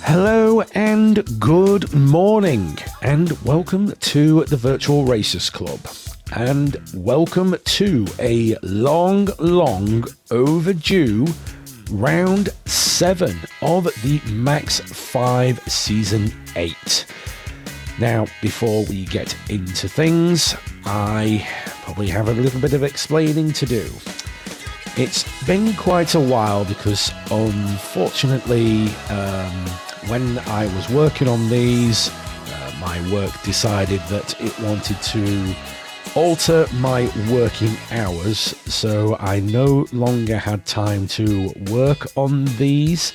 Hello and good morning, and welcome to the Virtual Racers Club, and welcome to a long overdue round 7 of the Max5 Season 8. Now, before we get into things, I probably have a little bit of explaining to do. It's been quite a while because, unfortunately, when I was working on these, my work decided that it wanted to alter my working hours, so I no longer had time to work on these,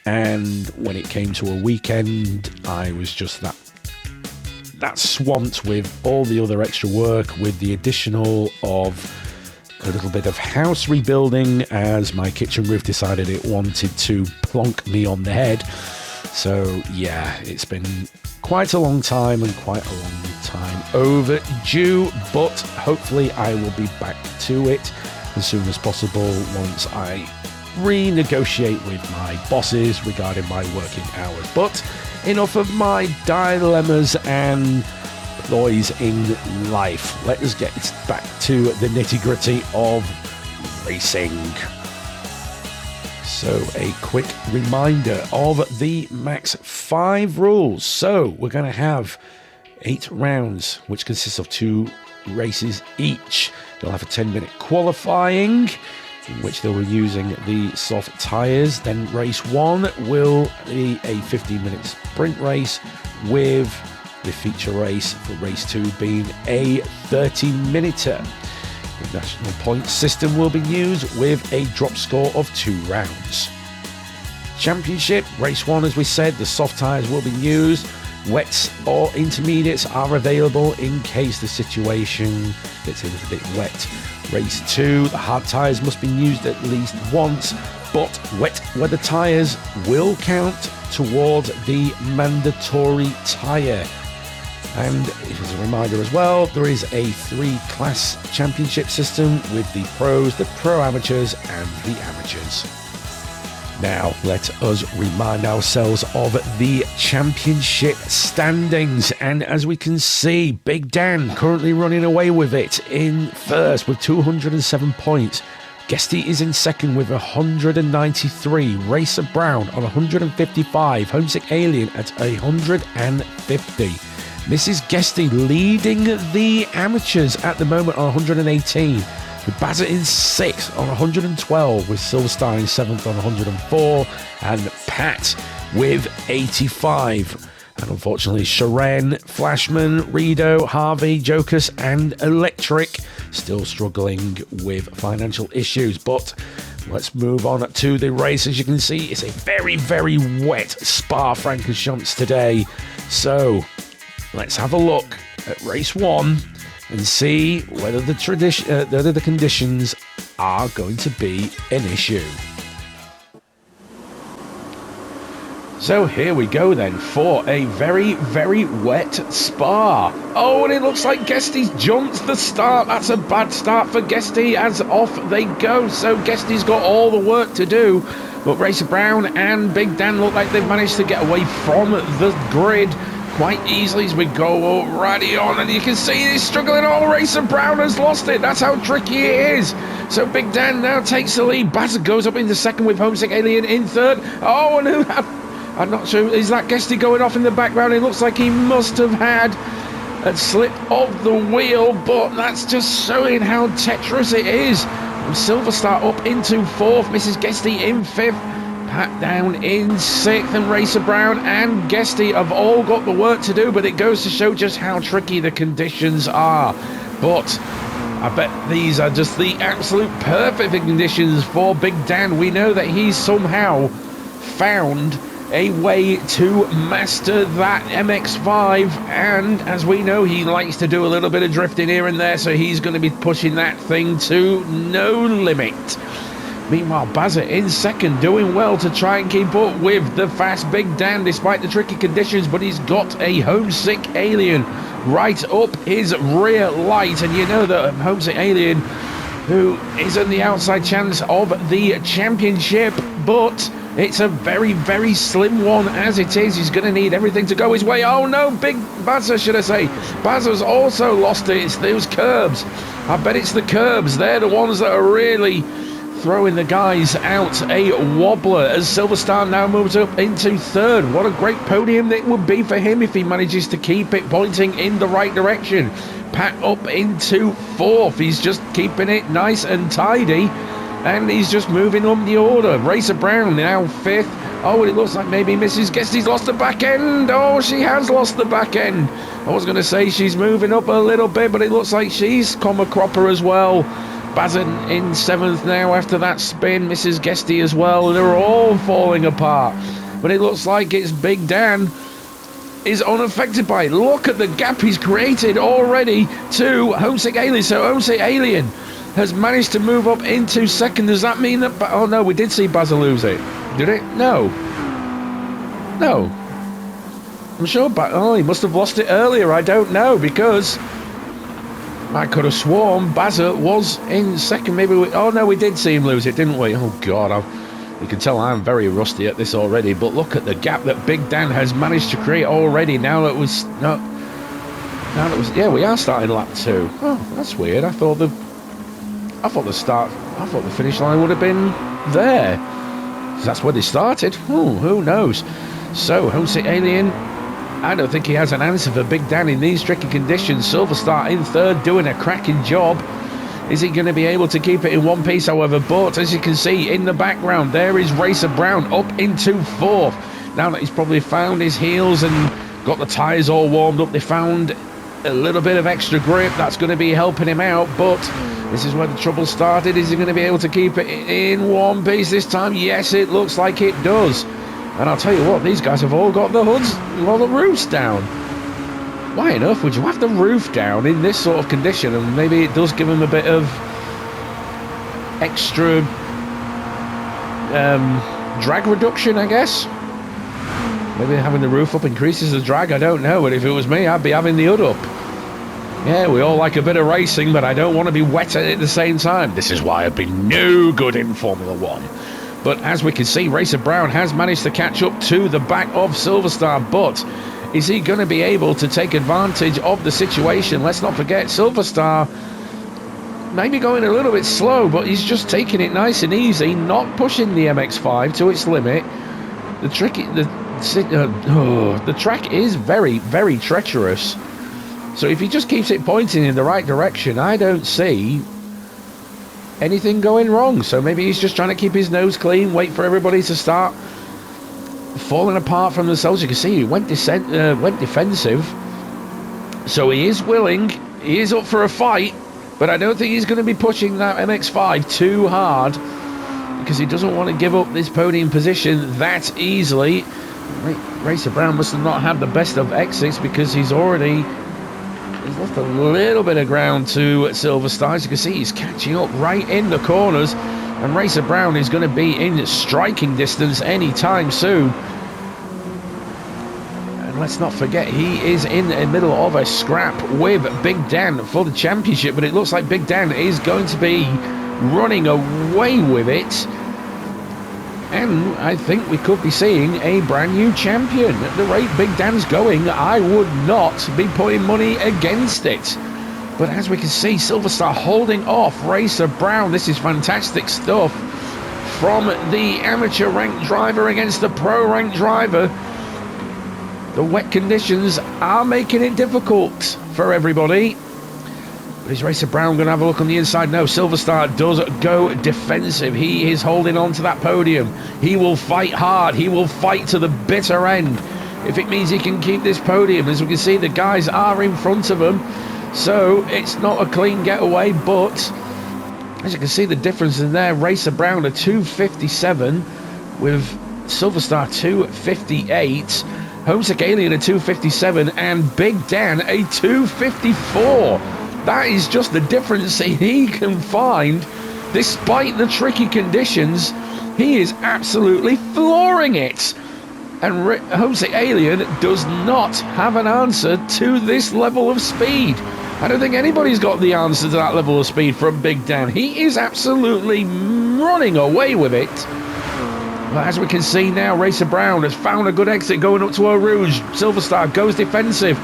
and when it came to a weekend, I was just that swamped with all the other extra work, with the additional of a little bit of house rebuilding, as my kitchen roof decided it wanted to plonk me on the head. So yeah, it's been quite a long time and quite a long time overdue, but hopefully I will be back to it as soon as possible once I renegotiate with my bosses regarding my working hours. But enough of my dilemmas and ploys in life. Let us get back to the nitty-gritty of racing. So, a quick reminder of the Max5 rules. So, we're going to have 8 rounds, which consists of 2 races each. They'll have a 10-minute qualifying, in which they'll be using the soft tyres. Then race 1 will be a 15-minute sprint race, with the feature race for race 2 being a 30-minuter. The national points system will be used with a drop score of 2 rounds. Championship, race 1, as we said, the soft tyres will be used. Wets or intermediates are available in case the situation gets a little bit wet. Race 2, the hard tyres must be used at least once, but wet weather tyres will count towards the mandatory tyre. And as a reminder as well, there is a 3-class championship system with the pros, the pro amateurs, and the amateurs. Now, let us remind ourselves of the championship standings. And as we can see, Big Dan currently running away with it in first with 207 points. Guesty is in second with 193. Racer Brown on 155. Homesick Alien at 150. Mrs. Guesty leading the amateurs at the moment on 118, with Bazza in 6th on 112, with Silverstar in 7th on 104, and Pat with 85. And unfortunately, Sharon, Flashman, Rido, Harvey, Jocus, and Electric still struggling with financial issues. But let's move on to the race. As you can see, it's a very, very wet Spa-Francorchamps today. So let's have a look at race 1 and see whether the conditions are going to be an issue. So here we go then for a very, very wet Spa. Oh, and it looks like Guesty's jumped the start. That's a bad start for Guesty, as off they go. So Guesty's got all the work to do. But Racer Brown and Big Dan look like they've managed to get away from the grid quite easily as we go already on, and you can see he's struggling. Oh, Racer Brown has lost it. That's how tricky it is. So Big Dan now takes the lead. Bazza goes up into second with Homesick Alien in third. Oh, and I'm not sure, is that Guesty going off in the background? It looks like he must have had a slip of the wheel, but that's just showing how treacherous it is. And Silverstar up into fourth, Mrs. Guesty in fifth, Pat down in sixth, and Racer Brown and Guesty have all got the work to do, but it goes to show just how tricky the conditions are. But I bet these are just the absolute perfect conditions for Big Dan. We know that he's somehow found a way to master that MX-5, and as we know, he likes to do a little bit of drifting here and there, so he's going to be pushing that thing to no limit. Meanwhile, Bazza in second, doing well to try and keep up with the fast Big Dan despite the tricky conditions, but he's got a homesick alien right up his rear light, and you know that homesick alien who is in the outside chance of the championship, but it's a very, very slim one as it is. He's going to need everything to go his way. Oh no, Big Bazza, should I say. Bazza's also lost it. It's those curbs. I bet it's the curbs. They're the ones that are really throwing the guys out a wobbler as Silver Star now moves up into third. What a great podium it would be for him if he manages to keep it pointing in the right direction. Pat up into fourth. He's just keeping it nice and tidy, and he's just moving on the order. Racer Brown now fifth. Oh, it looks like maybe Mrs. Guesty's lost the back end. Oh, she has lost the back end. I was going to say she's moving up a little bit, but it looks like she's come a cropper as well. Bazin in seventh now after that spin. Mrs. Guesty as well. They're all falling apart, but it looks like it's Big Dan is unaffected by it. Look at the gap he's created already to Homesick Alien. So Homesick Alien has managed to move up into second. Does that mean that... Oh no, we did see Bazza lose it. Did it? No. No. I'm sure... Oh, he must have lost it earlier. I don't know, because I could have sworn Bazza was in second. Maybe we... Oh no, we did see him lose it, didn't we? Oh God, you can tell I'm very rusty at this already, but look at the gap that Big Dan has managed to create already. Now it was... No. Now it was... Yeah, we are starting lap 2. Oh, that's weird. I thought the finish line would have been there. That's where they started. Oh, who knows? So, Homesick Alien, I don't think he has an answer for Big Dan in these tricky conditions. Silver Star in third, doing a cracking job. Is he going to be able to keep it in one piece, however? But as you can see in the background, there is Racer Brown up into fourth. Now that he's probably found his heels and got the tyres all warmed up, they found a little bit of extra grip. That's going to be helping him out, but this is where the trouble started. Is he going to be able to keep it in one piece this time? Yes, it looks like it does. And I'll tell you what, these guys have all got the hoods, all the roofs down. Why on earth would you have the roof down in this sort of condition? And maybe it does give them a bit of extra drag reduction, I guess. Maybe having the roof up increases the drag, I don't know. But if it was me, I'd be having the hood up. Yeah, we all like a bit of racing, but I don't want to be wet at the same time. This is why I've been no good in Formula 1. But as we can see, Racer Brown has managed to catch up to the back of Silver Star, but is he going to be able to take advantage of the situation? Let's not forget, Silver Star maybe going a little bit slow, but he's just taking it nice and easy, not pushing the MX-5 to its limit. The track is very, very treacherous. So if he just keeps it pointing in the right direction, I don't see anything going wrong. So maybe he's just trying to keep his nose clean, wait for everybody to start falling apart from themselves. You can see he went defensive. So he is willing, he is up for a fight, but I don't think he's going to be pushing that MX-5 too hard, because he doesn't want to give up this podium position that easily. Racer Brown must have not had the best of exits, because he's lost a little bit of ground to Silver Star. As you can see, he's catching up right in the corners, and Racer Brown is going to be in striking distance anytime soon. And let's not forget, he is in the middle of a scrap with Big Dan for the championship, but it looks like Big Dan is going to be running away with it. And I think we could be seeing a brand new champion. At the rate Big Dan's going, I would not be putting money against it. But as we can see, Silver Star holding off Racer Brown. This is fantastic stuff from the amateur ranked driver against the pro ranked driver. The wet conditions are making it difficult for everybody. Is Racer Brown going to have a look on the inside? No, Silver Star does go defensive. He is holding on to that podium. He will fight hard. He will fight to the bitter end if it means he can keep this podium. As we can see, the guys are in front of him. So it's not a clean getaway, but as you can see the difference in there, Racer Brown a 257 with Silverstar 258, Homesick Alien a 257, and Big Dan a 254. That is just the difference he can find. Despite the tricky conditions, he is absolutely flooring it. And Homesick Alien does not have an answer to this level of speed. I don't think anybody's got the answer to that level of speed from Big Dan. He is absolutely running away with it. But as we can see now, Racer Brown has found a good exit going up to Eau Rouge. Silverstar goes defensive.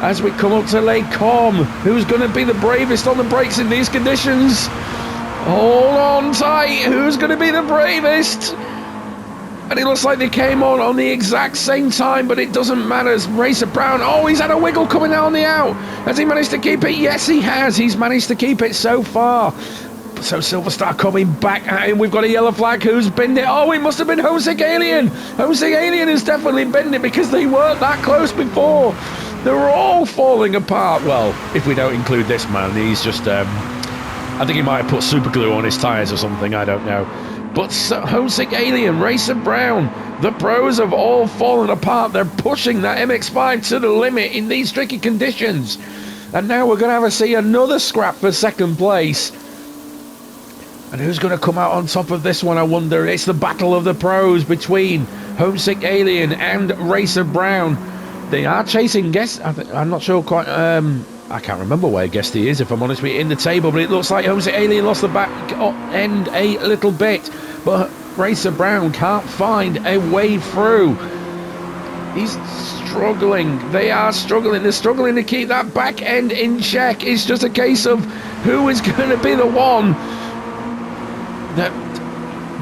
As we come up to Lake Com, who's going to be the bravest on the brakes in these conditions? Hold on tight, who's going to be the bravest? And it looks like they came on the exact same time, but it doesn't matter. Racer Brown, oh, he's had a wiggle coming out on the out. Has he managed to keep it? Yes, he has. He's managed to keep it so far. So Silverstar coming back at him. We've got a yellow flag. Who's binned it? Oh, it must have been Homesick Alien. Homesick Alien has definitely binned it because they weren't that close before. They were all falling apart. Well, if we don't include this man, he's just... I think he might have put super glue on his tyres or something. I don't know. But Homesick Alien, Racer Brown, the pros have all fallen apart. They're pushing that MX-5 to the limit in these tricky conditions. And now we're going to see another scrap for second place. And who's going to come out on top of this one, I wonder? It's the battle of the pros between Homesick Alien and Racer Brown. They are chasing Guest. I'm not sure quite... I can't remember where Guesty is, if I'm honest with you, in the table, but it looks like Homesick Alien lost the back end a little bit, but Racer Brown can't find a way through. He's struggling. They are struggling. They're struggling to keep that back end in check. It's just a case of who is going to be the one that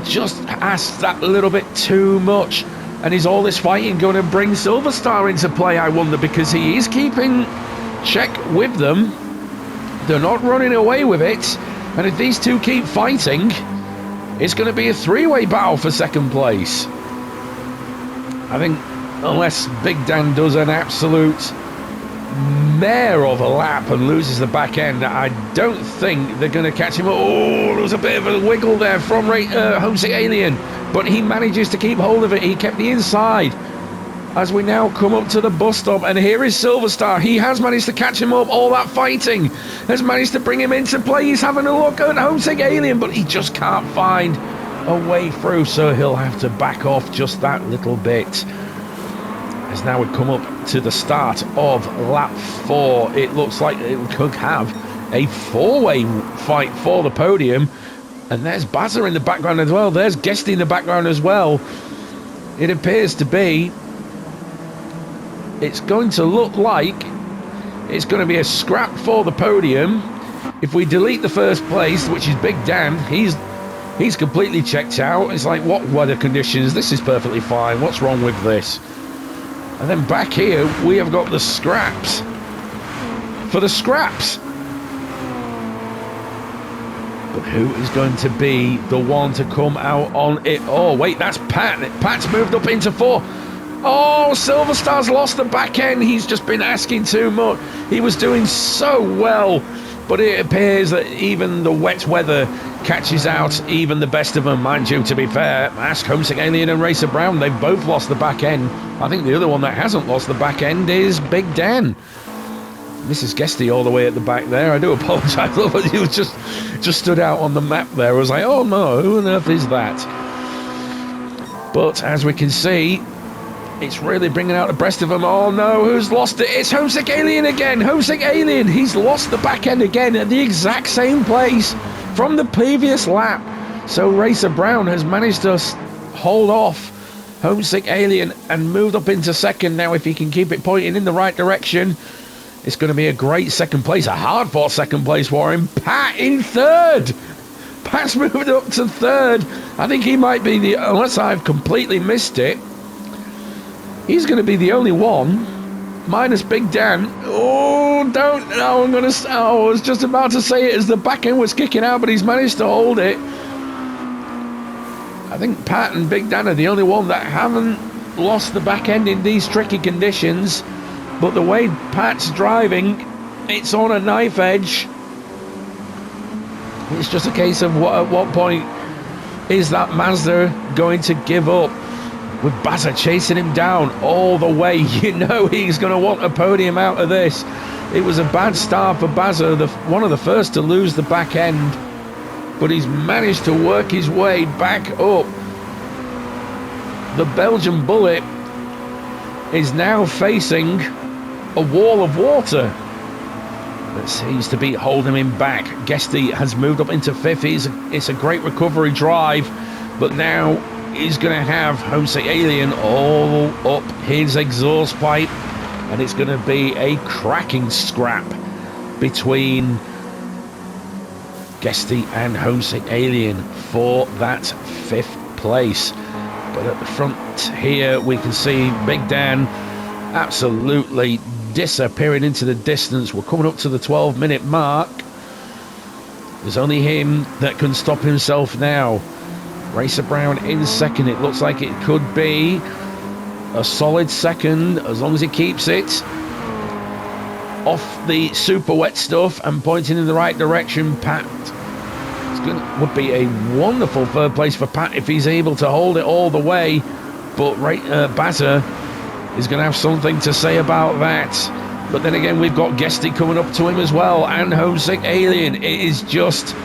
just asks that little bit too much. And is all this fighting going to bring Silverstar into play, I wonder, because he is keeping check with them. They're not running away with it, and if these two keep fighting, it's going to be a three-way battle for second place. I think unless Big Dan does an absolute mare of a lap and loses the back end, I don't think they're going to catch him. Oh, there was a bit of a wiggle there from Homesick Alien, but he manages to keep hold of it. He kept the inside. As we now come up to the bus stop, and here is Silverstar. He has managed to catch him up. All that fighting has managed to bring him into play. He's having a look at Homesick Alien, but he just can't find a way through, so he'll have to back off just that little bit. As now we come up to the start of lap 4, it looks like it could have a four-way fight for the podium. And there's Bazza in the background as well. There's Guesty in the background as well. It appears to be... It's going to look like it's going to be a scrap for the podium. If we delete the first place, which is Big Dan, he's completely checked out. It's like, what weather conditions? This is perfectly fine. What's wrong with this? And then back here, we have got the scraps. For the scraps. But who is going to be the one to come out on it? Oh, wait, that's Pat. Pat's moved up into 4. Oh, Silverstar's lost the back end. He's just been asking too much. He was doing so well, but it appears that even the wet weather catches out even the best of them. Mind you, to be fair, ask Homesick Alien and Racer Brown. They've both lost the back end. I think the other one that hasn't lost the back end is Big Dan. Mrs. Guesty all the way at the back there. I do apologise, but he was just stood out on the map there. I was like, oh no, who on earth is that? But as we can see, it's really bringing out the breast of them. Oh no, who's lost it? It's Homesick Alien again. Homesick Alien. He's lost the back end again at the exact same place from the previous lap. So Racer Brown has managed to hold off Homesick Alien and moved up into second. Now if he can keep it pointing in the right direction, it's going to be a great second place. A hard-fought second place for him. Pat in third. Pat's moved up to third. I think he might be the, unless I've completely missed it, he's going to be the only one, minus Big Dan. Oh, don't. No, I'm going to. Oh, I was just about to say it as the back end was kicking out, but he's managed to hold it. I think Pat and Big Dan are the only one that haven't lost the back end in these tricky conditions. But the way Pat's driving, It's on a knife edge. It's just a case of at what point is that Mazda going to give up? With Bazza chasing him down all the way, you know he's going to want a podium out of this. It was a bad start for Bazza, one of the first to lose the back end, but he's managed to work his way back up. The Belgian Bullet is now facing a wall of water that seems to be holding him back. Guesty has moved up into fifth. It's a great recovery drive, but now he's going to have Homesick Alien all up his exhaust pipe, and it's going to be a cracking scrap between Guesty and Homesick Alien for that fifth place. But at the front here we can see Big Dan absolutely disappearing into the distance. We're coming up to the 12-minute mark. There's only him that can stop himself now. Racer Brown in second. It looks like it could be a solid second as long as he keeps it off the super wet stuff and pointing in the right direction. Pat would be a wonderful third place for Pat if he's able to hold it all the way, but Bazza is going to have something to say about that. But then again, we've got Guesty coming up to him as well, and Homesick Alien. It is just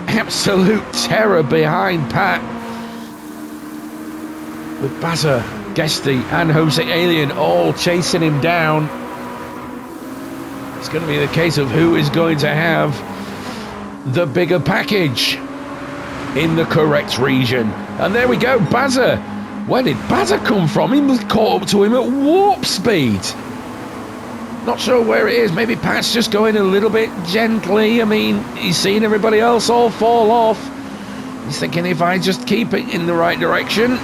absolute terror behind Pat, with Bazza, Guesty and Homesick Alien all chasing him down. It's going to be the case of who is going to have the bigger package in the correct region. And there we go, Bazza. Where did Bazza come from? He was caught up to him at warp speed. Not sure where it is. Maybe Pat's just going a little bit gently. I mean, he's seen everybody else all fall off. He's thinking, if I just keep it in the right direction,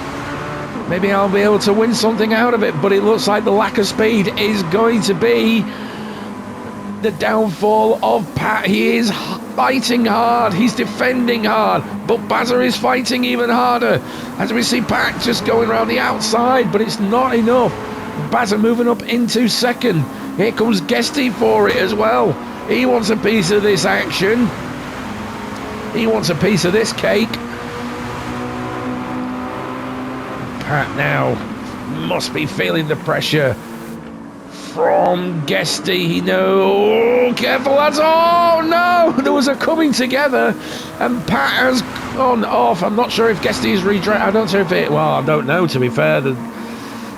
maybe I'll be able to win something out of it. But it looks like the lack of speed is going to be the downfall of Pat. He is fighting hard. He's defending hard. But Bazza is fighting even harder. As we see Pat just going around the outside, but it's not enough. Bazza moving up into second. Here comes Guesty for it as well. He wants a piece of this action. He wants a piece of this cake. Pat now must be feeling the pressure from Guesty. No, careful, lads. Oh no, there was a coming together, and Pat has gone off. I'm not sure if Guesty is redrawn. I don't know if it. Well, I don't know, to be fair.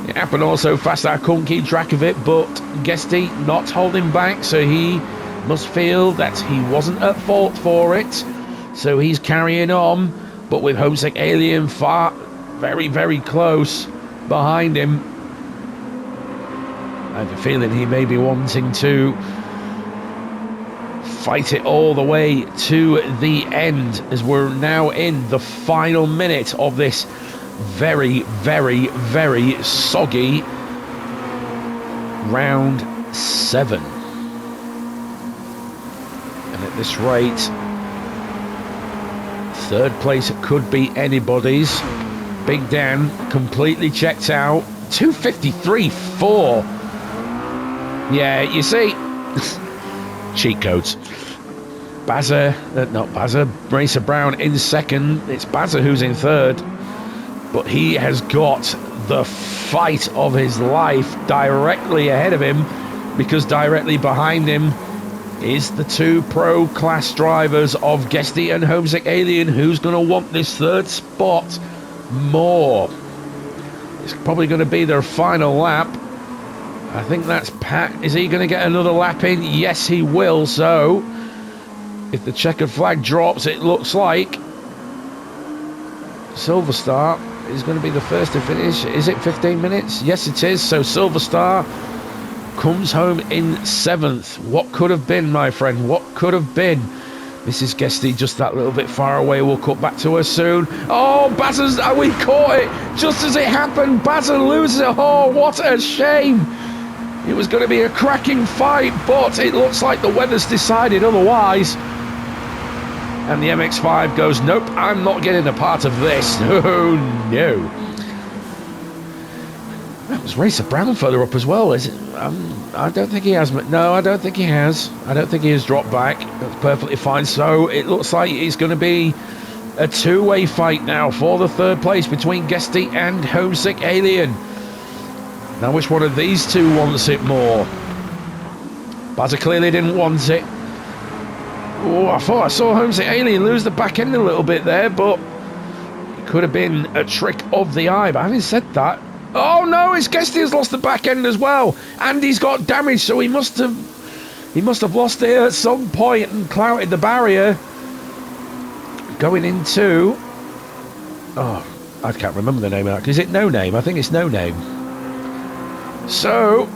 It happened all so fast I couldn't keep track of it, but Guesty not holding back, so he must feel that he wasn't at fault for it, so he's carrying on. But with Homesick Alien very, very close behind him, I have a feeling he may be wanting to fight it all the way to the end, as we're now in the final minute of this very, very, very soggy round 7. And at this rate, third place could be anybody's. Big Dan completely checked out. 2:53.4. Yeah, you see, cheat codes. Bazza, not Bazza, Racer Brown in second. It's Bazza who's in third. But he has got the fight of his life directly ahead of him, because directly behind him is the two pro class drivers of Guesty and Homesick Alien. Who's going to want this third spot more? It's probably going to be their final lap. I think that's Pat. Is he going to get another lap in? Yes, he will. So if the checkered flag drops, it looks like Silver Star is going to be the first to finish. Is it 15 minutes? Yes, it is. So Silver Star comes home in 7th. What could have been, my friend? What could have been? Mrs. Guesty just that little bit far away. We'll cut back to her soon. Oh, Bazza's... we caught it just as it happened. Bazza loses it. Oh, what a shame. It was going to be a cracking fight, but it looks like the weather's decided otherwise. And the MX5 goes, nope, I'm not getting a part of this. Oh, no. Was Racer Brown further up as well? Is it? I don't think he has. No, I don't think he has. I don't think he has dropped back. That's perfectly fine. So it looks like it's going to be a two-way fight now for the third place between Guesty and Homesick Alien. Now, which one of these two wants it more? Bazza clearly didn't want it. Oh, I thought I saw Homesick Alien lose the back end a little bit there, but it could have been a trick of the eye. But having said that, oh no, his Guesty has lost the back end as well, and he's got damage, so he must have lost it at some point and clouted the barrier. Going into, oh, I can't remember the name of that. Is it No Name? I think it's No Name. So,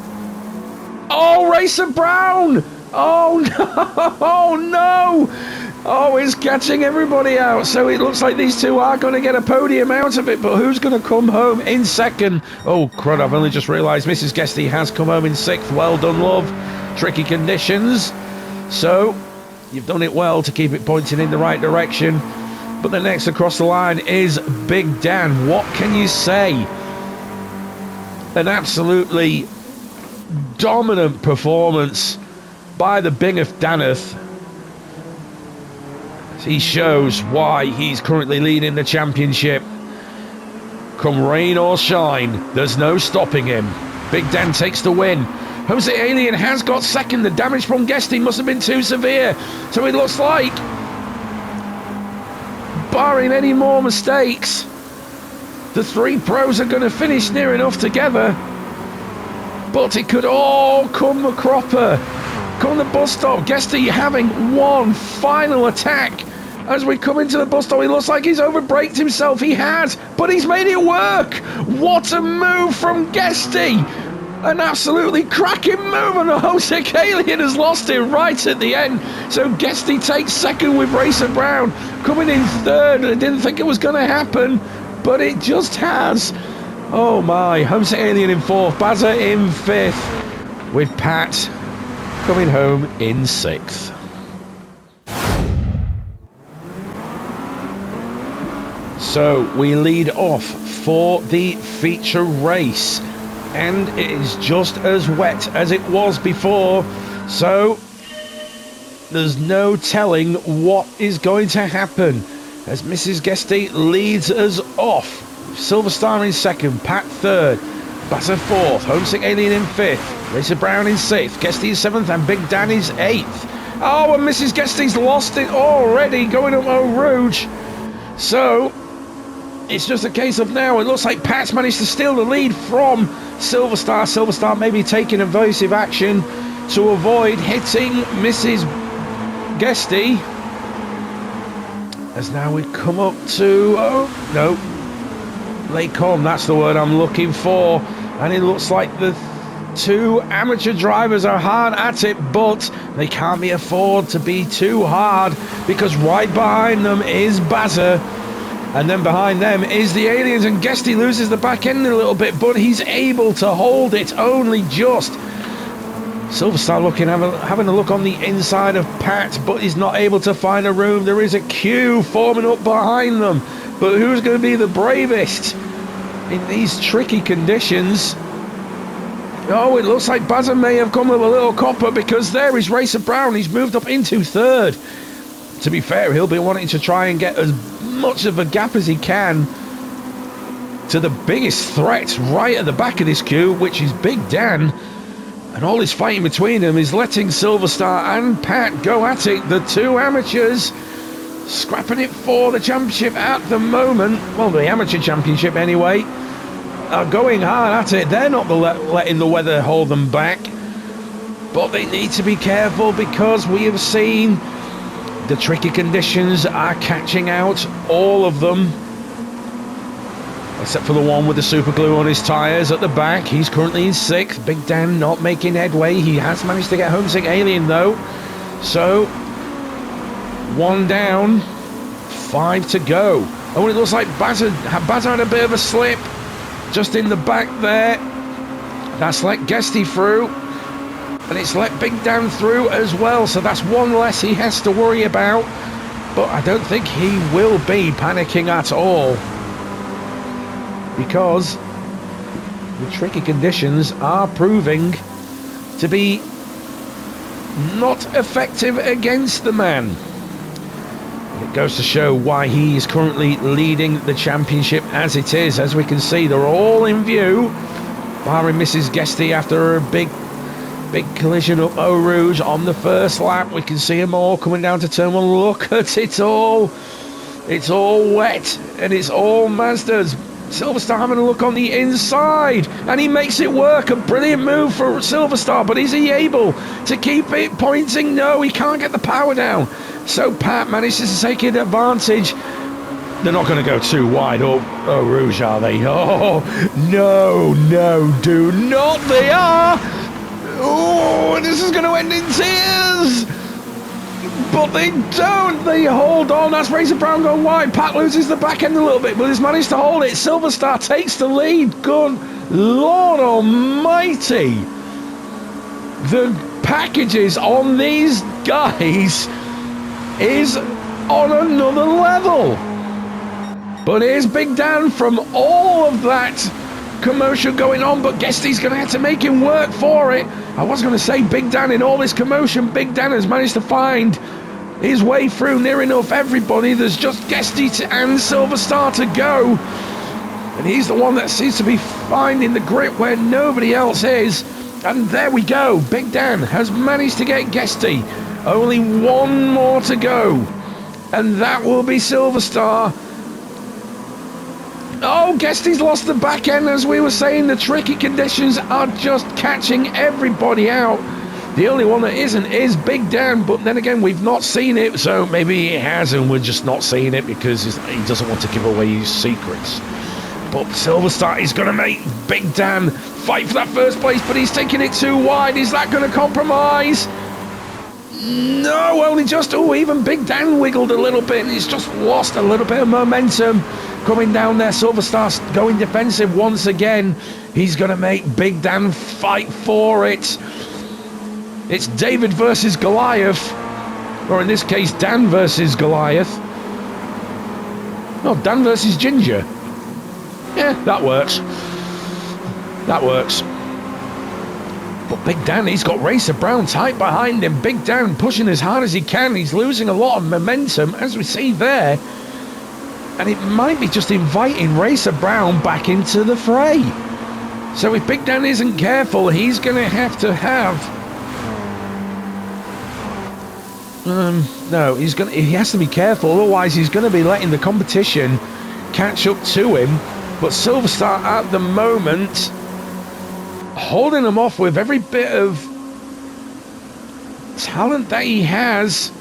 oh, Racer Brown! Oh no! Oh no! Oh, it's catching everybody out. So it looks like these two are going to get a podium out of it, but who's going to come home in second? Oh crud! I've only just realised Mrs. Guesty has come home in sixth. Well done, love. Tricky conditions. So you've done it well to keep it pointing in the right direction. But the next across the line is Big Dan. What can you say? An absolutely dominant performance by the Bingeth Daneth. He shows why he's currently leading the championship. Come rain or shine, there's no stopping him. Big Dan takes the win. Homesick Alien has got second. The damage from Guesty must have been too severe. So it looks like, barring any more mistakes, the three pros are going to finish near enough together. But it could all come a cropper. Come the bus stop. Guesty having one final attack. As we come into the bus stop, he looks like he's overbraked himself. He has, but he's made it work. What a move from Guesty. An absolutely cracking move, and the Homesick Alien has lost it right at the end. So Guesty takes second with Racer Brown. Coming in third. I didn't think it was going to happen, but it just has. Oh my. Homesick Alien in fourth. Bazza in fifth. With Pat coming home in sixth. So we lead off for the feature race, and it is just as wet as it was before, so there's no telling what is going to happen as Mrs. Guesty leads us off. Silver Star in second, Pat third, Bazza fourth, Homesick Alien in fifth, Racer Brown in sixth, Guesty is seventh, and Big Dan is eighth. Oh, and Mrs. Guesty's lost it already going up Eau Rouge. So it's just a case of now, it looks like Pat's managed to steal the lead from Silver Star. Silver Star maybe taking evasive action to avoid hitting Mrs. Guesty. As now we come up to, oh no, Lake Colm, that's the word I'm looking for. And it looks like the two amateur drivers are hard at it, but they can't be afford to be too hard, because right behind them is Bazza. And then behind them is the Aliens, and Guesty loses the back end a little bit, but he's able to hold it only just. Silver Star having a look on the inside of Pat, but he's not able to find a room. There is a queue forming up behind them, but who's going to be the bravest in these tricky conditions? Oh, it looks like Bazza may have come with a little copper, because there is Racer Brown. He's moved up into third. To be fair, he'll be wanting to try and get as much of a gap as he can to the biggest threat right at the back of this queue, which is Big Dan. And all this fighting between them is letting Silver Star and Pat go at it. The two amateurs scrapping it for the championship at the moment. Well, the amateur championship anyway. Are going hard at it. They're not letting the weather hold them back. But they need to be careful, because we have seen the tricky conditions are catching out all of them, except for the one with the super glue on his tyres at the back. He's currently in sixth. Big Dan not making headway. He has managed to get Homesick Alien though. So one down, five to go. Oh, it looks like Bazza had a bit of a slip just in the back there. That's let Guesty through. And it's let Big Dan through as well, so that's one less he has to worry about. But I don't think he will be panicking at all, because The tricky conditions are proving to be not effective against the man. It goes to show why he is currently leading the championship as it is. As we can see, they're all in view, barring Mrs. Guesty after a big collision up Eau Rouge on the first lap. We can see them all coming down to turn one. Look at it all. It's all wet and it's all Mazdas. Silverstar having a look on the inside, and he makes it work. A brilliant move for Silverstar, but is he able to keep it pointing? No, he can't get the power down. So Pat manages to take an advantage. They're not going to go too wide up Eau Rouge, are they? Oh, no, do not. They are. Oh, this is going to end in tears. But they don't. They hold on. That's Razor Brown going wide. Pat loses the back end a little bit, but he's managed to hold it. Silverstar takes the lead. Good Lord almighty. The packages on these guys is on another level. But here's Big Dan from all of that commotion going on, but Guesty's going to have to make him work for it. I was going to say Big Dan, in all this commotion, Big Dan has managed to find his way through near enough everybody. There's just Guesty and Silverstar to go, and he's the one that seems to be finding the grip where nobody else is. And there we go, Big Dan has managed to get Guesty. Only one more to go, and that will be Silverstar. Oh, Guesty's lost the back end. As we were saying, the tricky conditions are just catching everybody out. The only one that isn't is Big Dan, but then again, we've not seen it, so maybe he has and we're just not seeing it because he doesn't want to give away his secrets. But Silverstar is going to make Big Dan fight for that first place, but he's taking it too wide. Is that going to compromise? No, only just. Oh, even Big Dan wiggled a little bit and he's just lost a little bit of momentum. Coming down there, Silverstar going defensive once again. He's going to make Big Dan fight for it. It's David versus Goliath, or in this case, Dan versus Goliath. No, Dan versus Ginger. Yeah, that works. That works. But Big Dan, he's got Racer Brown tight behind him. Big Dan pushing as hard as he can. He's losing a lot of momentum, as we see there. And it might be just inviting Racer Brown back into the fray. So if Big Dan isn't careful, he's going to have... no, he has to be careful, otherwise he's going to be letting the competition catch up to him. But Silverstar at the moment holding him off with every bit of talent that he has.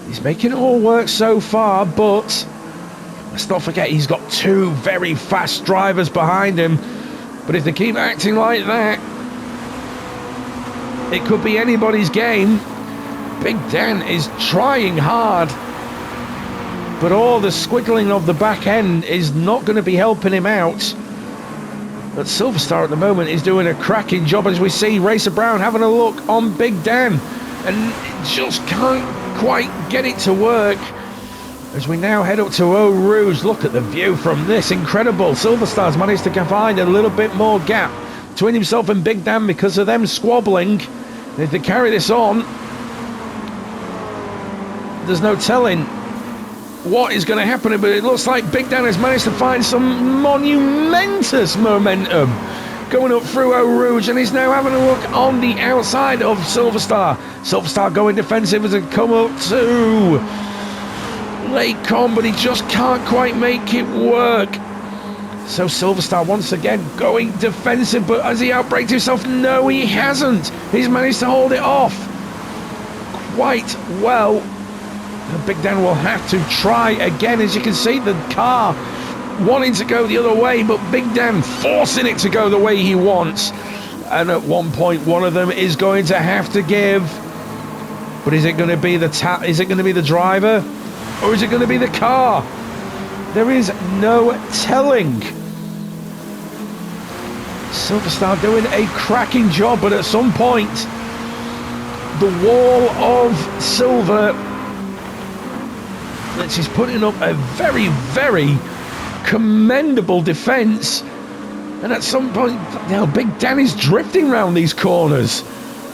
He's making it all work so far, but let's not forget he's got two very fast drivers behind him. But if they keep acting like that, it could be anybody's game. Big Dan is trying hard, but all the squiggling of the back end is not going to be helping him out. But Silverstar at the moment is doing a cracking job, as we see Racer Brown having a look on Big Dan and just can't quite get it to work. As we now head up to Eau Rouge, look at the view from this, incredible. Silverstar's managed to find a little bit more gap between himself and Big Dan because of them squabbling. If they carry this on, there's no telling what is going to happen, but it looks like Big Dan has managed to find some monumentous momentum going up through Eau Rouge, and he's now having a look on the outside of Silverstar. Silverstar going defensive as it come up to Lake Con, but he just can't quite make it work. So Silverstar once again going defensive, but has he outbraked himself? No, he hasn't. He's managed to hold it off quite well. Big Dan will have to try again. As you can see, the car wanting to go the other way, but Big Dan forcing it to go the way he wants. And at one point, one of them is going to have to give. But is it going to be the driver, or is it going to be the car? There is no telling. Silverstar doing a cracking job, but at some point, the wall of silver that she's putting up a very, very commendable defence. And at some point, Big Dan is drifting around these corners.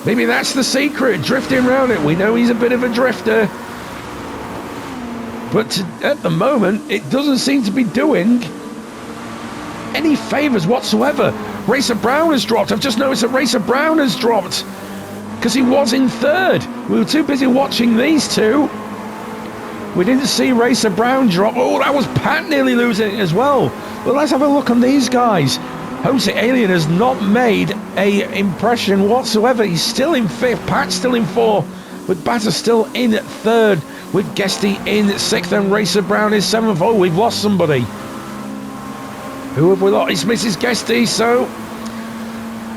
Maybe that's the secret, drifting around it. We know he's a bit of a drifter. But at the moment, it doesn't seem to be doing any favours whatsoever. Racer Brown has dropped. I've just noticed that Racer Brown has dropped because he was in third. We were too busy watching these two. We didn't see Racer Brown drop. Oh, that was Pat nearly losing it as well. But let's have a look on these guys. Homesick Alien has not made a impression whatsoever. He's still in fifth. Pat's still in fourth. With Batter still in third. With Guesty in sixth and Racer Brown is seventh. Oh, we've lost somebody. Who have we lost? It's Mrs. Guesty, so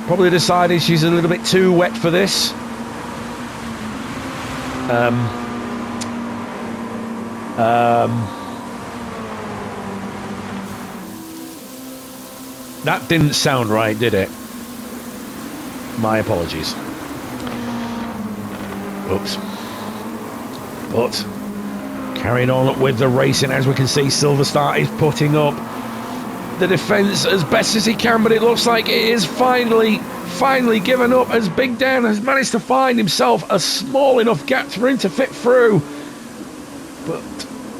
probably decided she's a little bit too wet for this. That didn't sound right, did it? My apologies. Oops. But carrying on with the racing, as we can see, Silver Star is putting up the defence as best as he can, but it looks like it is finally given up as Big Dan has managed to find himself a small enough gap for him to fit through. But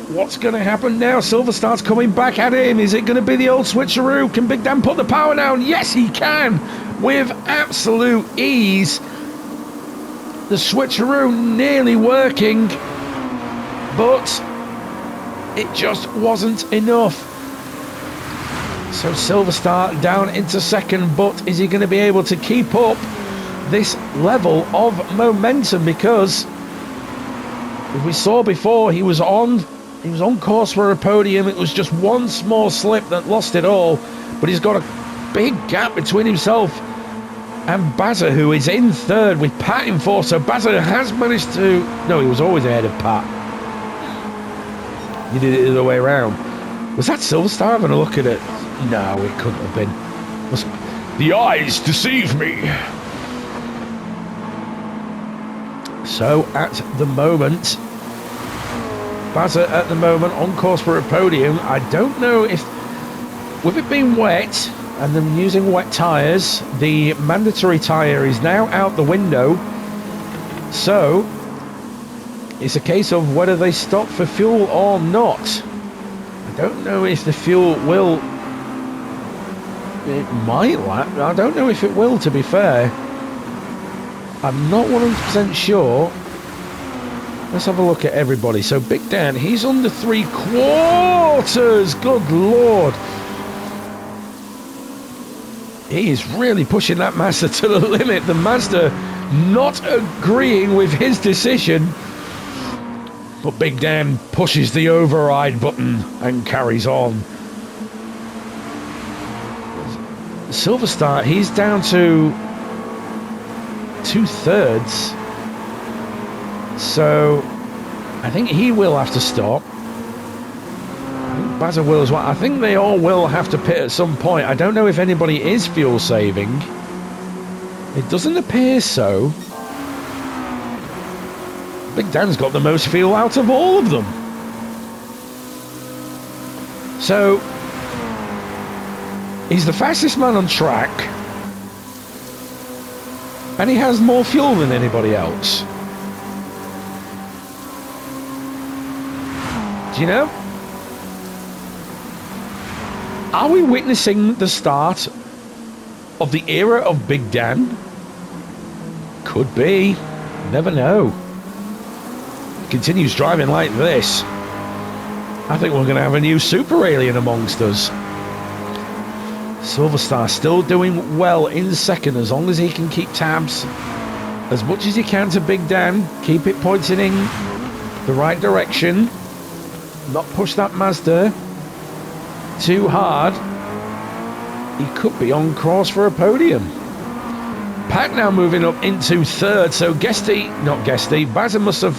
what's going to happen now? Silver Star's coming back at him. Is it going to be the old switcheroo? Can Big Dan put the power down? Yes, he can, with absolute ease. The switcheroo nearly working, but it just wasn't enough. So Silver Star down into second, but is he going to be able to keep up this level of momentum? Because as we saw before, he was on course for a podium. It was just one small slip that lost it all, but he's got a big gap between himself and Bazza, who is in third with Pat in fourth. So Bazza has managed to... No, he was always ahead of Pat. You did it the other way around. Was that Silver Star having a look at it? No, it couldn't have been. The eyes deceive me. So at the moment, Bazza at the moment on course for a podium. I don't know if, with it being wet and them using wet tyres, the mandatory tyre is now out the window. So it's a case of whether they stop for fuel or not. I don't know if the fuel will... It might lap. I don't know if it will, to be fair. I'm not 100% sure. Let's have a look at everybody. So Big Dan, he's under 3/4. Good Lord. He is really pushing that Mazda to the limit. The Mazda not agreeing with his decision. But Big Dan pushes the override button and carries on. Silver Star, he's down to 2/3. So I think he will have to stop. I think Bazza will as well. I think they all will have to pit at some point. I don't know if anybody is fuel saving. It doesn't appear so. Big Dan's got the most fuel out of all of them. So he's the fastest man on track, and he has more fuel than anybody else. Do you know? Are we witnessing the start of the era of Big Dan? Could be. Never know. Continues driving like this, I think we're going to have a new super alien amongst us. Silver Star still doing well in second, as long as he can keep tabs as much as he can to Big Dan, keep it pointing in the right direction, not push that Mazda too hard. He could be on course for a podium. Pat now moving up into third, so Bazza must have,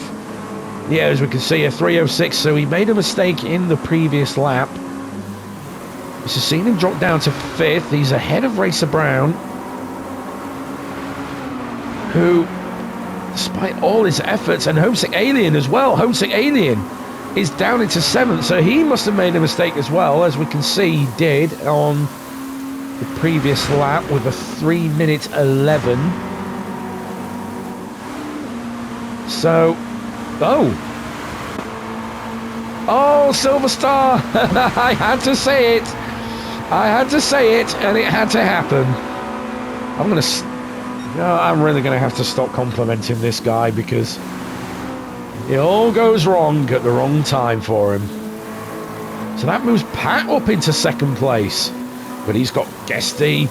yeah, as we can see, a 3:06, so he made a mistake in the previous lap. This has seen him drop down to fifth. He's ahead of Racer Brown, who, despite all his efforts, and Homesick Alien as well, Homesick Alien is down into seventh, so he must have made a mistake as well, as we can see he did on the previous lap with a 3-minute 11. So, oh, Silver Star! I had to say it. I had to say it, and it had to happen. I'm really gonna have to stop complimenting this guy because it all goes wrong at the wrong time for him. So that moves Pat up into second place, but he's got Guesty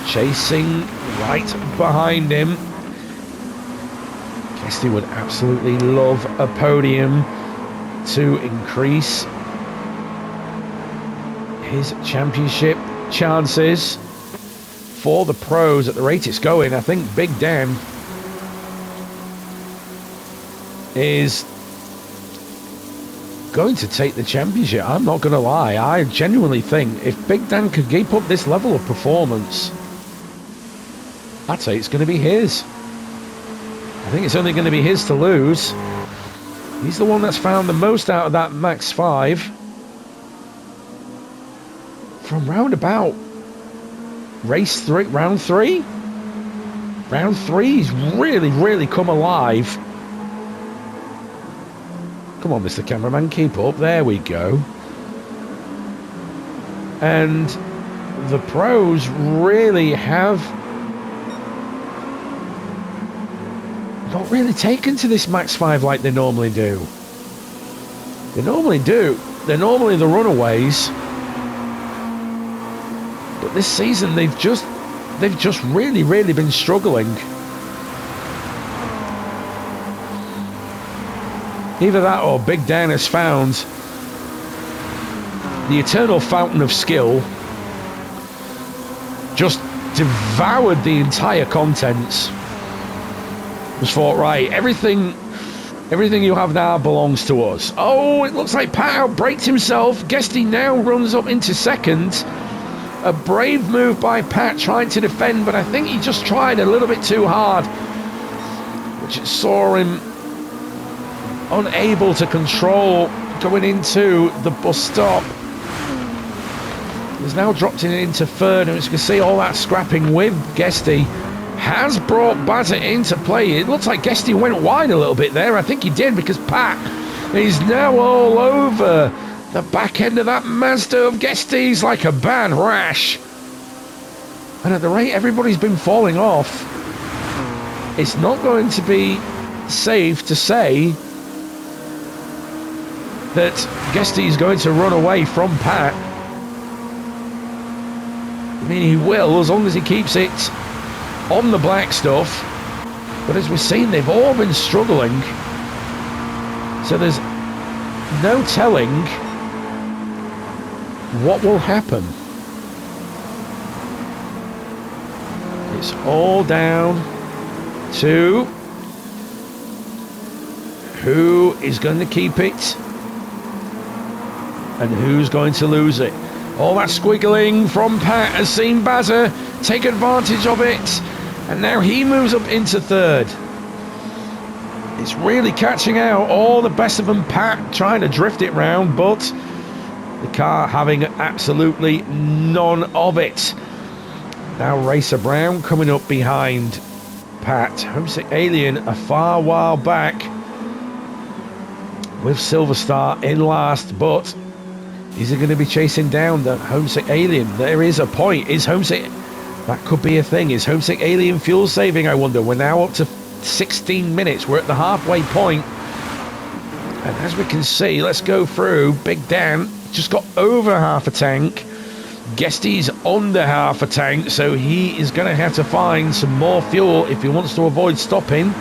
chasing right behind him. Guesty would absolutely love a podium to increase his championship chances for the pros at the rate it's going. I think Big Dan is going to take the championship. I'm not going to lie. I genuinely think if Big Dan could keep up this level of performance, I'd say it's going to be his. I think it's only going to be his to lose. He's the one that's found the most out of that Max5. From round about round three, he's really come alive. Come on, Mr. Cameraman, keep up. There we go. And the pros really have not really taken to this Max5 like they normally do. They're normally the runaways. But this season they've just really been struggling. Either that or Big Dan has found the eternal fountain of skill, just devoured the entire contents, was thought, right, everything you have now belongs to us. Oh, it looks like Pat outbraked himself. Guesty now runs up into second. A brave move by Pat trying to defend, but I think he just tried a little bit too hard, which saw him unable to control going into the bus stop. He's now dropped it into third, and as you can see, all that scrapping with Guesty has brought Bazza into play. It looks like Guesty went wide a little bit there. I think he did, because Pat is now all over the back end of that Mazda of Guesty's like a bad rash. And at the rate everybody's been falling off, it's not going to be safe to say that Guesty is going to run away from Pat. I mean, he will, as long as he keeps it on the black stuff. But as we've seen, they've all been struggling. So there's no telling what will happen. It's all down to who is going to keep it and who's going to lose it. All that squiggling from Pat has seen Bazza take advantage of it, and now he moves up into third. It's really catching out all the best of them. Pat trying to drift it round, but the car having absolutely none of it. Now Racer Brown coming up behind Pat. Homesick Alien a far while back with Silver Star in last, but is he going to be chasing down the Homesick Alien? There is a point. Is Homesick... That could be a thing. Is Homesick Alien fuel saving, I wonder? We're now up to 16 minutes. We're at the halfway point. And as we can see, let's go through. Big Dan just got over half a tank. Guesty's under half a tank, so he is going to have to find some more fuel if he wants to avoid stopping.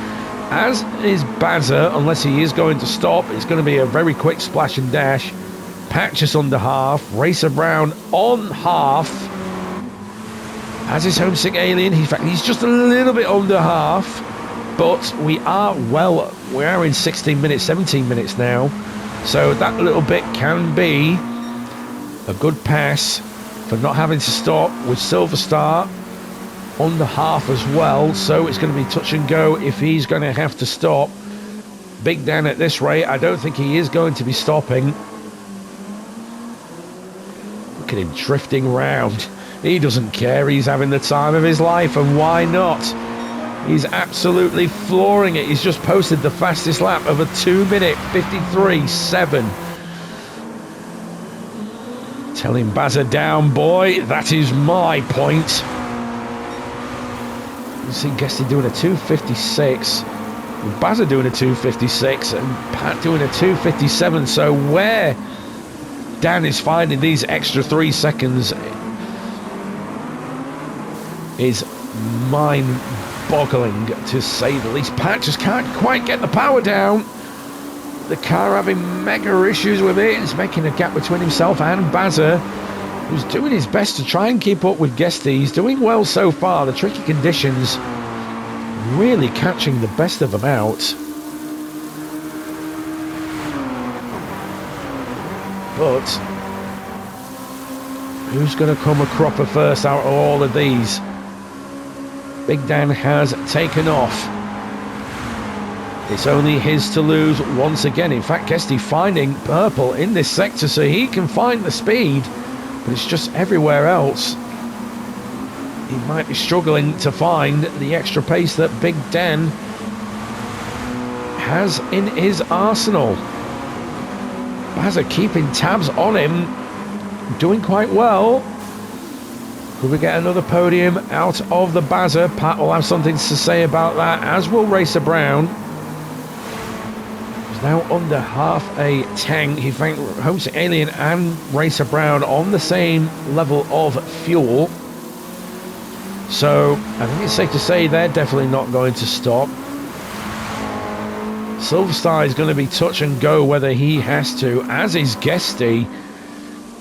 As is Bazza, unless he is going to stop. It's going to be a very quick splash and dash. Pat just under half. Racer Brown on half. As is Homesick Alien. In fact, he's just a little bit under half. But we are in 16 minutes, 17 minutes now. So that little bit can be a good pass for not having to stop, with Silver Star under half as well. So it's going to be touch and go if he's going to have to stop. Big Dan at this rate, I don't think he is going to be stopping. Look at him drifting round. He doesn't care. He's having the time of his life, and why not? He's absolutely flooring it. He's just posted the fastest lap of a 2-minute 53.7. Telling Bazza down, boy. That is my point. You see Guesty doing a 2.56. Bazza doing a 2.56 and Pat doing a 2.57. So where Dan is finding these extra 3 seconds is mind-boggling, to say the least. Pat just can't quite get the power down. The car having mega issues with it. It's making a gap between himself and Bazza, who's doing his best to try and keep up with Guesty. He's doing well so far. The tricky conditions really catching the best of them out. But who's going to come a cropper first out of all of these? Big Dan has taken off. It's only his to lose once again. In fact, Guesty finding purple in this sector so he can find the speed, but it's just everywhere else. He might be struggling to find the extra pace that Big Dan has in his arsenal. Bazza keeping tabs on him, doing quite well. Could we get another podium out of the Bazza? Pat will have something to say about that, as will Racer Brown. He's now under half a tank. He found Homesick Alien and Racer Brown on the same level of fuel. So I think it's safe to say they're definitely not going to stop. Silverstar is going to be touch and go whether he has to, as is Guesty.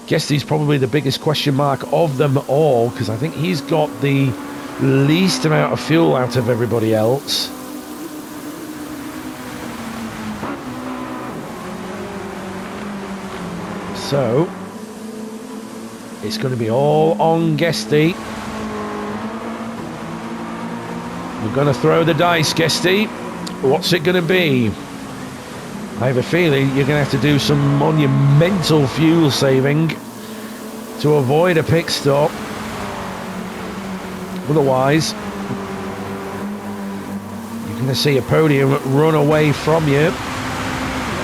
Guesty's probably the biggest question mark of them all, because I think he's got the least amount of fuel out of everybody else. So it's going to be all on Guesty. We're going to throw the dice, Guesty. What's it going to be? I have a feeling you're going to have to do some monumental fuel saving to avoid a pit stop. Otherwise, you're going to see a podium run away from you.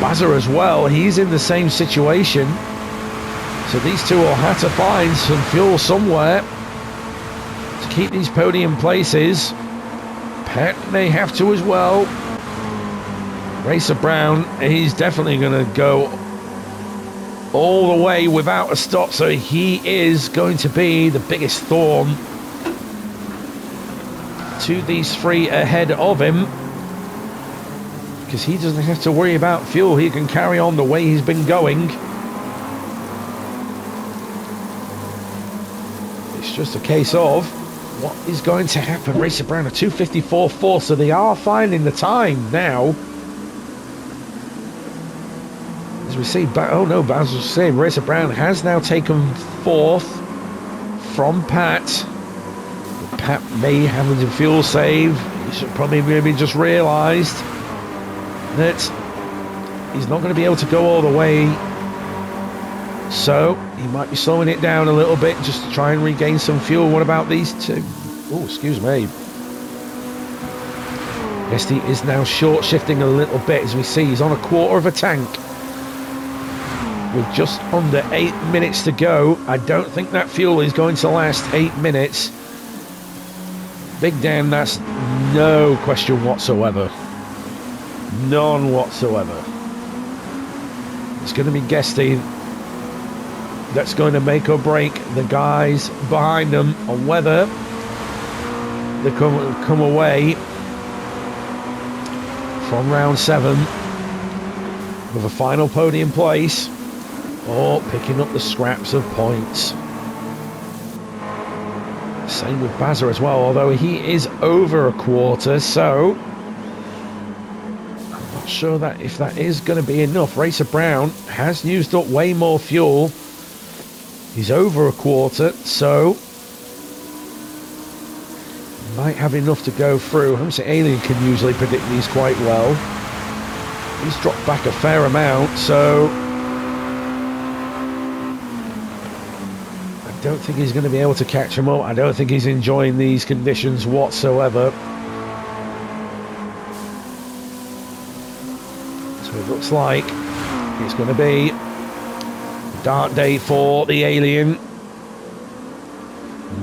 Bazza as well, he's in the same situation. So these two will have to find some fuel somewhere to keep these podium places. Pat may have to as well. Racer Brown, he's definitely going to go all the way without a stop, so he is going to be the biggest thorn to these three ahead of him, because he doesn't have to worry about fuel. He can carry on the way he's been going. It's just a case of what is going to happen. Racer Brown a 2:54.4, so they are finding the time now. As we see, oh no, Baz was saying Racer Brown has now taken fourth from Pat. Pat may have a fuel save. He should probably maybe just realised that he's not going to be able to go all the way, so he might be slowing it down a little bit just to try and regain some fuel. What about these two? Oh, excuse me. Guesty is now short shifting a little bit. As we see, he's on a quarter of a tank with just under 8 minutes to go. I don't think that fuel is going to last 8 minutes. Big Dan, that's no question whatsoever. None whatsoever. It's going to be Guesty that's going to make or break the guys behind them on whether they come away from round 7 with a final podium place, or picking up the scraps of points. Same with Bazza as well, although he is over a quarter, so I'm not sure that if that is going to be enough. Racer Brown has used up way more fuel. He's over a quarter, so might have enough to go through. Homesick Alien can usually predict these quite well. He's dropped back a fair amount, so I don't think he's going to be able to catch him up. I don't think he's enjoying these conditions whatsoever. So it looks like it's going to be a dark day for the alien.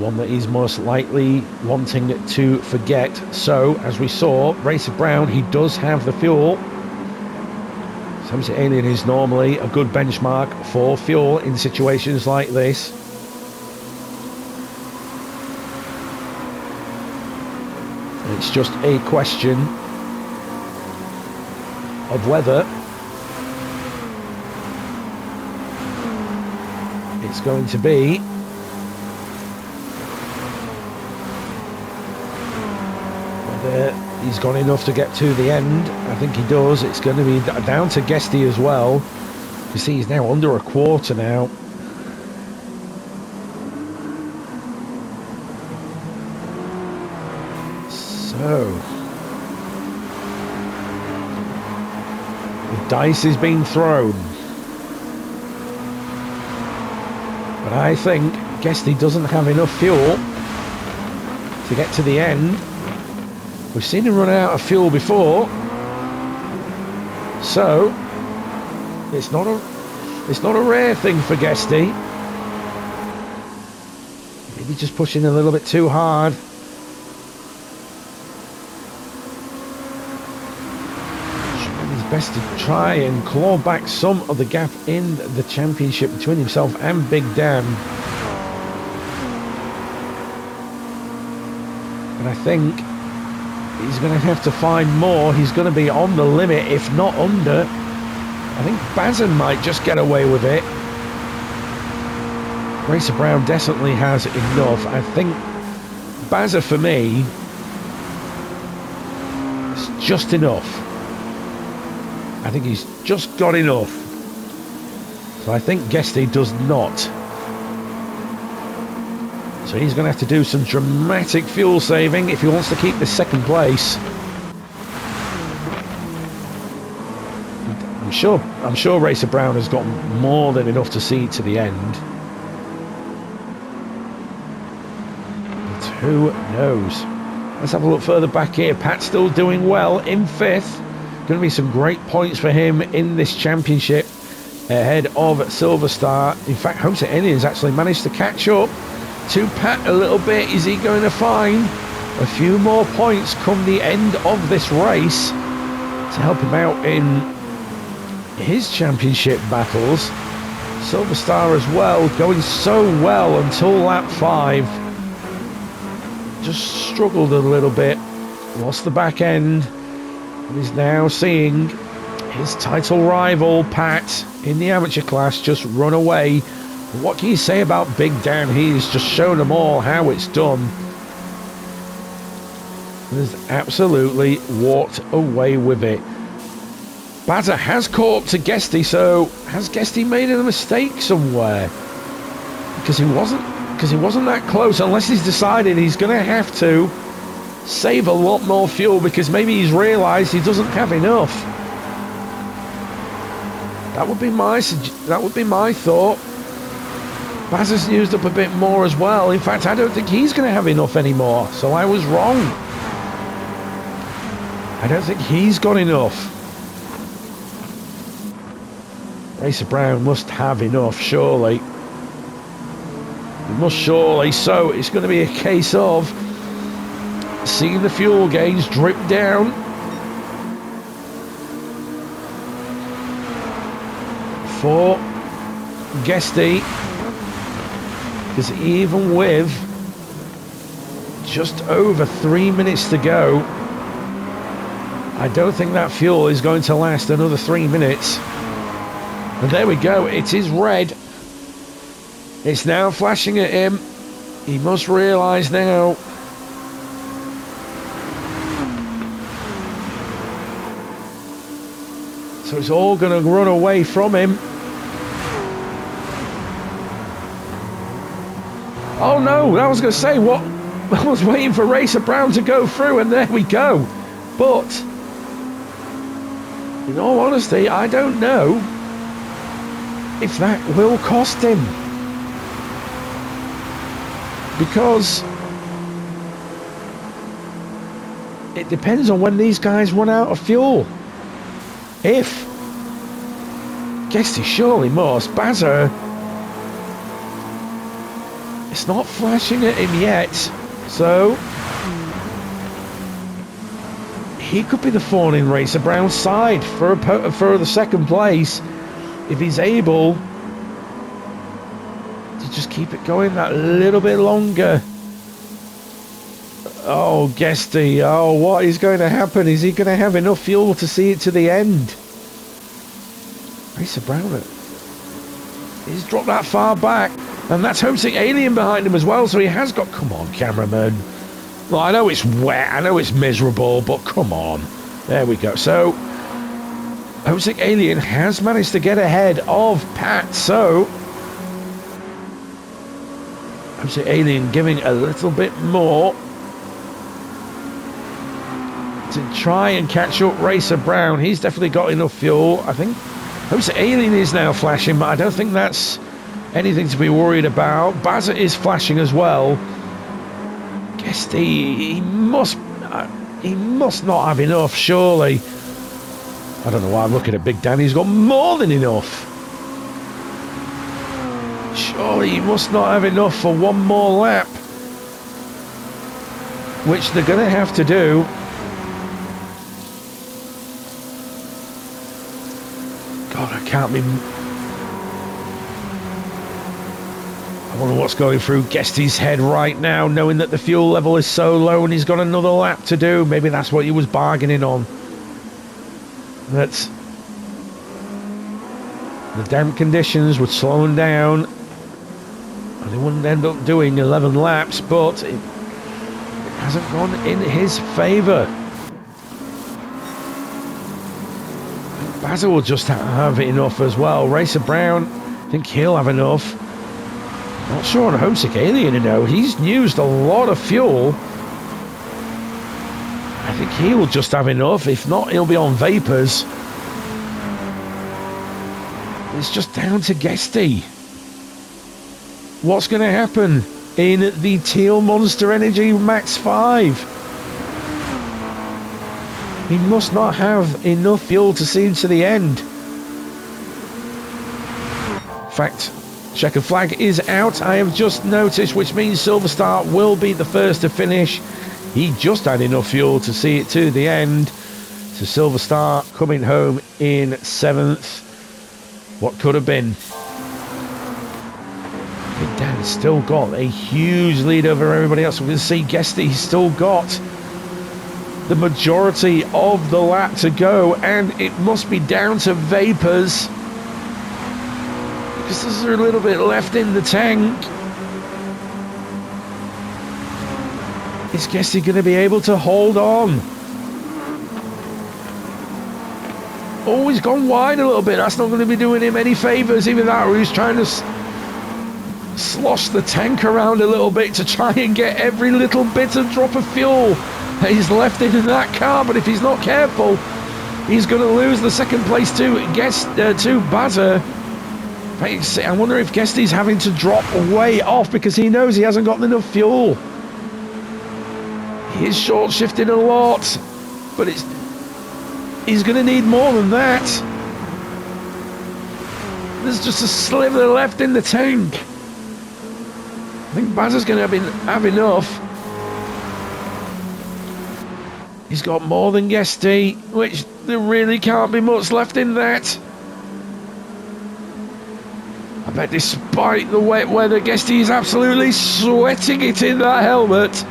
One that he's most likely wanting to forget. So, as we saw, Racer Brown, he does have the fuel. Homesick Alien is normally a good benchmark for fuel in situations like this. It's just a question of whether it's going to be whether he's got enough to get to the end. I think he does. It's going to be down to Guesty as well. You see he's now under a quarter now. So the dice is being thrown, but I think Guesty doesn't have enough fuel to get to the end. We've seen him run out of fuel before, so it's not a rare thing for Guesty. Maybe just pushing a little bit too hard. Best to try and claw back some of the gap in the championship between himself and Big Dan. But I think he's going to have to find more. He's going to be on the limit, if not under. I think Bazin might just get away with it. Racer Brown definitely has enough. I think Bazza, for me, is just enough. I think he's just got enough. So I think Guesty does not. So he's going to have to do some dramatic fuel saving if he wants to keep the second place. I'm sure Racer Brown has got more than enough to see to the end. But who knows? Let's have a look further back here. Pat's still doing well in fifth. Going to be some great points for him in this championship ahead of Silver Star. In fact, Homesick Aliens actually managed to catch up to Pat a little bit. Is he going to find a few more points come the end of this race to help him out in his championship battles? Silver Star as well, going so well until lap 5. Just struggled a little bit, lost the back end. He's now seeing his title rival Pat in the amateur class just run away. What can you say about Big Dan? He's just shown them all how it's done. He's absolutely walked away with it. Bazza has caught up to Guesty, so has Guesty made a mistake somewhere? Because he wasn't that close, unless he's decided he's going to have to save a lot more fuel because maybe he's realised he doesn't have enough. That would be my thought. Baz has used up a bit more as well. In fact, I don't think he's going to have enough anymore. So I was wrong. I don't think he's got enough. Racer Brown must have enough, surely. He must surely. So it's going to be a case of seeing the fuel gauge drip down. For Guesty, because even with just over 3 minutes to go, I don't think that fuel is going to last another 3 minutes. And there we go, it is red. It's now flashing at him. He must realise now. So it's all going to run away from him. Oh no, I was going to say, what? I was waiting for Racer Brown to go through, and there we go. But in all honesty, I don't know if that will cost him. because it depends on when these guys run out of fuel. If Guesty surely must. Bazza, it's not flashing at him yet, so he could be the thorn in Racer Brown's side for the second place if he's able to just keep it going that little bit longer. Oh, Guesty, oh, what is going to happen? Is he going to have enough fuel to see it to the end? Racer Brown, he's dropped that far back, and that's Homesick Alien behind him as well, so he has got... Come on, cameraman. Well, I know it's wet, I know it's miserable, but come on. There we go. So, Homesick Alien has managed to get ahead of Pat, so... Homesick Alien giving a little bit more to try and catch up Racer Brown. He's definitely got enough fuel, I think. Homesick Alien is now flashing, but I don't think that's anything to be worried about. Bazza is flashing as well. Guesty, he must not have enough, surely. I don't know why I'm looking at Big Dan. He's got more than enough. Surely he must not have enough for one more lap, which they're going to have to do. God, I can't be... I wonder what's going through Guesty's head right now, knowing that the fuel level is so low and he's got another lap to do. Maybe that's what he was bargaining on. That the damp conditions would slow him down and he wouldn't end up doing 11 laps, but it hasn't gone in his favour. Bazza will just have enough as well. Racer Brown, I think he'll have enough. Not sure on Homesick Alien, you know. He's used a lot of fuel. I think he will just have enough. If not, he'll be on vapours. It's just down to Guesty. What's going to happen in the Teal Monster Energy Max5? He must not have enough fuel to see him to the end. In fact, checkered flag is out, I have just noticed, which means Silver Star will be the first to finish. He just had enough fuel to see it to the end. So Silver Star coming home in 7th. What could have been? Big Dan's still got a huge lead over everybody else. We can see Guesty's still got the majority of the lap to go, and it must be down to vapours because there's a little bit left in the tank. Is Guesty going to be able to hold on? Oh, he's gone wide a little bit. That's not going to be doing him any favours. Either that or he's trying to slosh the tank around a little bit to try and get every little bit of drop of fuel he's left in that car, but if he's not careful, he's going to lose the second place to Bazza. I wonder if Guesty's having to drop way off because he knows he hasn't got enough fuel. He is short shifting a lot, but he's going to need more than that. There's just a sliver left in the tank. I think Bazza's going to have enough. He's got more than Guesty, which there really can't be much left in that. I bet despite the wet weather, Guesty is absolutely sweating it in that helmet.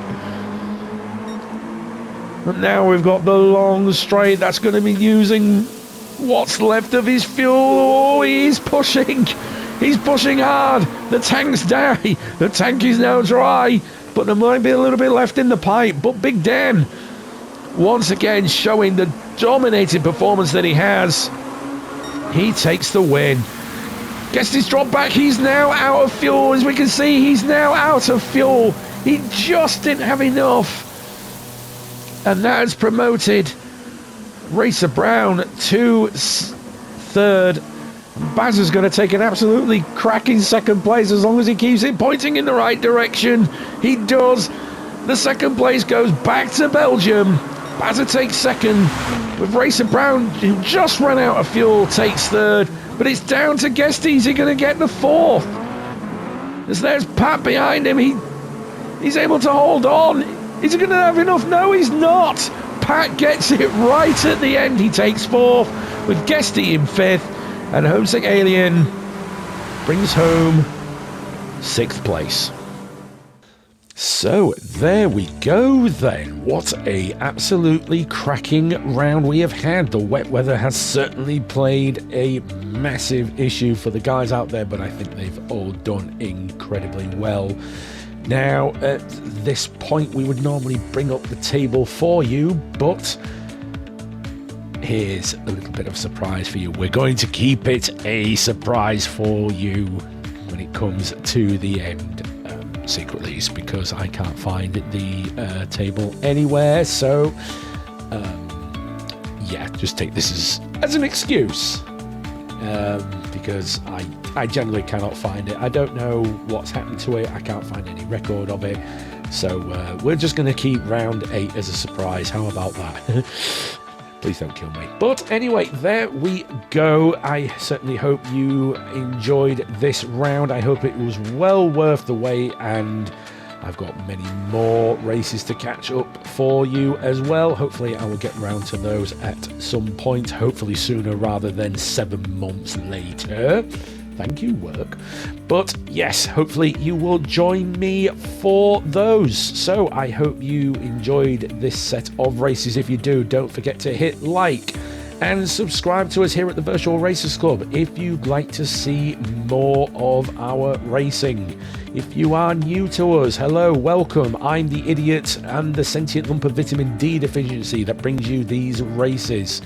And now we've got the long straight. That's going to be using what's left of his fuel. Oh, he's pushing. He's pushing hard. The tank's dry. The tank is now dry, but there might be a little bit left in the pipe. But Big Dan, once again showing the dominating performance that he has, he takes the win. Guesty's dropped back. He's now out of fuel. As we can see, he's now out of fuel. He just didn't have enough. And that has promoted Racer Brown to third. Baz is going to take an absolutely cracking second place as long as he keeps it pointing in the right direction. He does. The second place goes back to Belgium. Bazza takes second, with Racer Brown, who just ran out of fuel, takes third. But it's down to Guesty. Is he going to get the fourth? As there's Pat behind him. He's able to hold on. Is he going to have enough? No, he's not. Pat gets it right at the end. He takes fourth, with Guesty in fifth. And Homesick Alien brings home sixth place. So there we go then. What a absolutely cracking round we have had. The wet weather has certainly played a massive issue for the guys out there, but I think they've all done incredibly well. Now, at this point, we would normally bring up the table for you, but here's a little bit of a surprise for you. We're going to keep it a surprise for you when it comes to the end. Secretly, because I can't find the table anywhere, so yeah, just take this as an excuse, because I generally cannot find it. I don't know what's happened to it. I can't find any record of it, so we're just going to keep round 8 as a surprise. How about that? Please don't kill me. But anyway, there we go. I certainly hope you enjoyed this round. I hope it was well worth the wait, and I've got many more races to catch up for you as well. Hopefully I will get round to those at some point, hopefully sooner rather than 7 months later. Thank you, work. But yes, hopefully you will join me for those. So I hope you enjoyed this set of races. If you do, don't forget to hit like and subscribe to us here at the Virtual Racers Club if you'd like to see more of our racing. If you are new to us, hello, welcome. I'm the idiot and the sentient lump of vitamin D deficiency that brings you these races.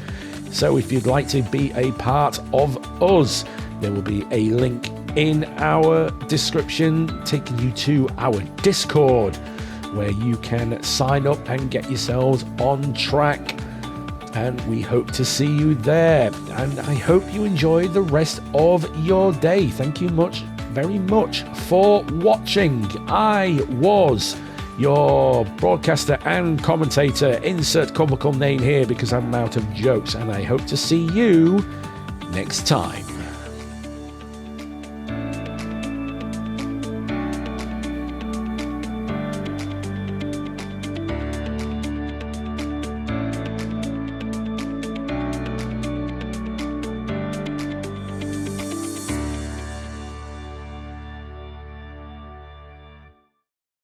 So if you'd like to be a part of us, there will be a link in our description taking you to our Discord, where you can sign up and get yourselves on track. And we hope to see you there. And I hope you enjoy the rest of your day. Thank you very much for watching. I was your broadcaster and commentator. Insert comical name here because I'm out of jokes. And I hope to see you next time.